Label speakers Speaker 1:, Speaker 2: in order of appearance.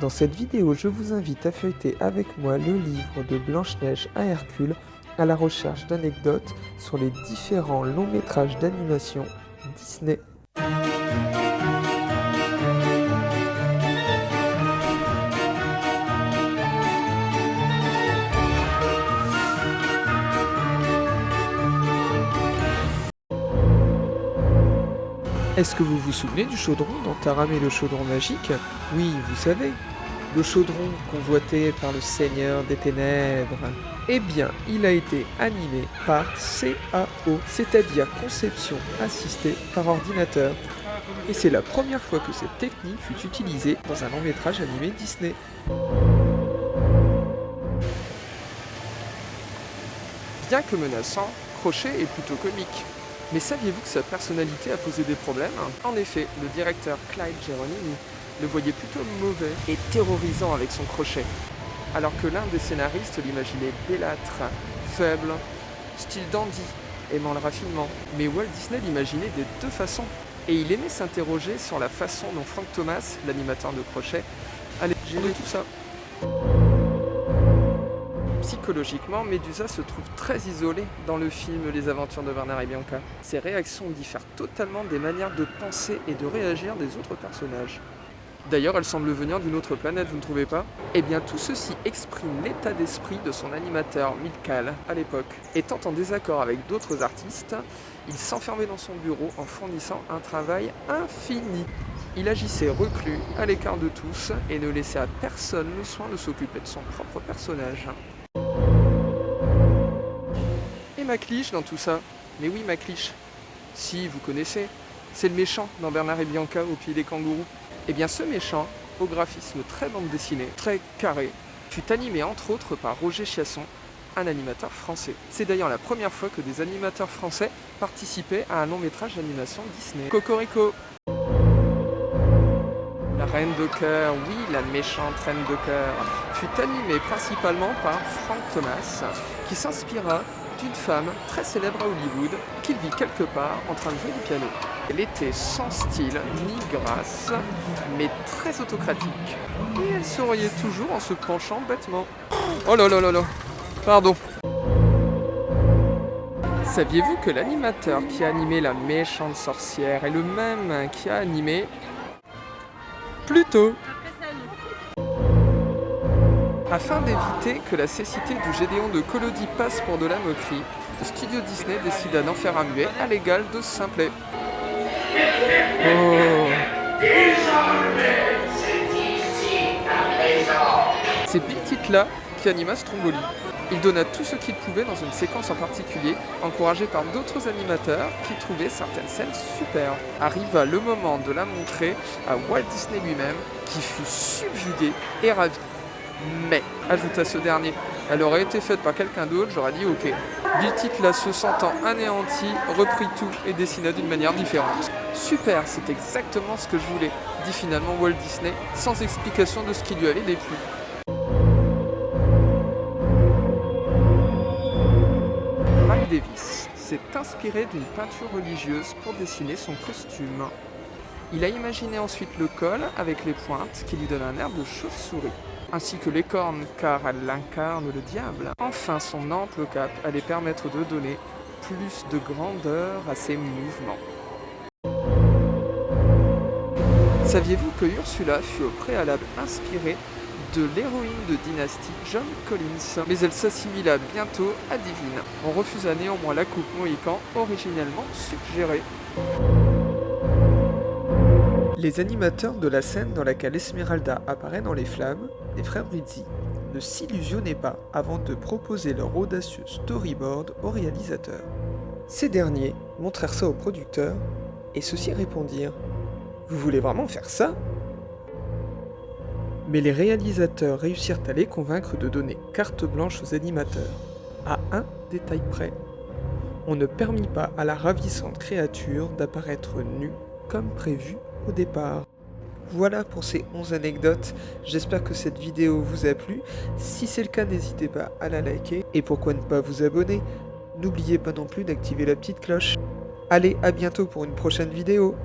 Speaker 1: Dans cette vidéo, je vous invite à feuilleter avec moi le livre de Blanche-Neige à Hercule à la recherche d'anecdotes sur les différents longs métrages d'animation Disney. Est-ce que vous vous souvenez du chaudron dans Taram et le chaudron magique? Oui, vous savez, le chaudron convoité par le Seigneur des Ténèbres. Eh bien, il a été animé par CAO, c'est-à-dire conception assistée par ordinateur. Et c'est la première fois que cette technique fut utilisée dans un long-métrage animé Disney. Bien que menaçant, Crochet est plutôt comique. Mais saviez-vous que sa personnalité a posé des problèmes? En effet, le directeur Clyde Geronimi le voyait plutôt mauvais et terrorisant avec son crochet, alors que l'un des scénaristes l'imaginait bellâtre, faible, style dandy, aimant le raffinement. Mais Walt Disney l'imaginait des deux façons, et il aimait s'interroger sur la façon dont Frank Thomas, l'animateur de crochet, allait gérer tout ça. Psychologiquement, Médusa se trouve très isolée dans le film Les Aventures de Bernard et Bianca. Ses réactions diffèrent totalement des manières de penser et de réagir des autres personnages. D'ailleurs, elle semble venir d'une autre planète, vous ne trouvez pas? Eh bien, tout ceci exprime l'état d'esprit de son animateur Michael à l'époque. Étant en désaccord avec d'autres artistes, il s'enfermait dans son bureau en fournissant un travail infini. Il agissait reclus, à l'écart de tous, et ne laissait à personne le soin de s'occuper de son propre personnage. Et McLeish dans tout ça? Mais oui, McLeish. Si, vous connaissez. C'est le méchant dans Bernard et Bianca au pied des kangourous. Eh bien, ce méchant, au graphisme très bande dessinée, très carré, fut animé entre autres par Roger Chiasson, un animateur français. C'est d'ailleurs la première fois que des animateurs français participaient à un long métrage d'animation Disney. Cocorico! La Reine de Cœur, oui, la méchante Reine de Cœur, fut animée principalement par Frank Thomas, qui s'inspira d'une femme très célèbre à Hollywood, qu'il vit quelque part en train de jouer du piano. Elle était sans style ni grâce, mais très autocratique. Et elle souriait toujours en se penchant bêtement. Oh là là là là, pardon. Saviez-vous que l'animateur qui a animé la méchante sorcière est le même qui a animé Pluto? Afin d'éviter que la cécité du Gédéon de Collodi passe pour de la moquerie, le studio Disney décida d'en faire un muet à l'égal de Simplet. Oh. C'est Big Tite-là qui anima Stromboli. Il donna tout ce qu'il pouvait dans une séquence en particulier, encouragé par d'autres animateurs qui trouvaient certaines scènes super. Arriva le moment de la montrer à Walt Disney lui-même, qui fut subjugué et ravi. Mais, ajouta ce dernier, elle aurait été faite par quelqu'un d'autre, j'aurais dit ok. Bill Tite-là, se sentant anéanti, reprit tout et dessina d'une manière différente. Super, c'est exactement ce que je voulais, dit finalement Walt Disney, sans explication de ce qui lui avait déplu. Mark Davis s'est inspiré d'une peinture religieuse pour dessiner son costume. Il a imaginé ensuite le col avec les pointes qui lui donnent un air de chauve-souris, ainsi que les cornes car elle incarne le diable. Enfin, son ample cape allait permettre de donner plus de grandeur à ses mouvements. Saviez-vous que Ursula fut au préalable inspirée de l'héroïne de Dynasty John Collins, mais elle s'assimila bientôt à Divine. On refusa néanmoins la coupe mohican originellement suggérée. Les animateurs de la scène dans laquelle Esmeralda apparaît dans les flammes, les frères Rizzi, ne s'illusionnaient pas avant de proposer leur audacieux storyboard au réalisateur. Ces derniers montrèrent ça au producteur, et ceux-ci répondirent « Vous voulez vraiment faire ça ?» Mais les réalisateurs réussirent à les convaincre de donner carte blanche aux animateurs, à un détail près. On ne permit pas à la ravissante créature d'apparaître nue comme prévu au départ. Voilà pour ces 11 anecdotes, j'espère que cette vidéo vous a plu. Si c'est le cas, n'hésitez pas à la liker et pourquoi ne pas vous abonner. N'oubliez pas non plus d'activer la petite cloche. Allez, à bientôt pour une prochaine vidéo.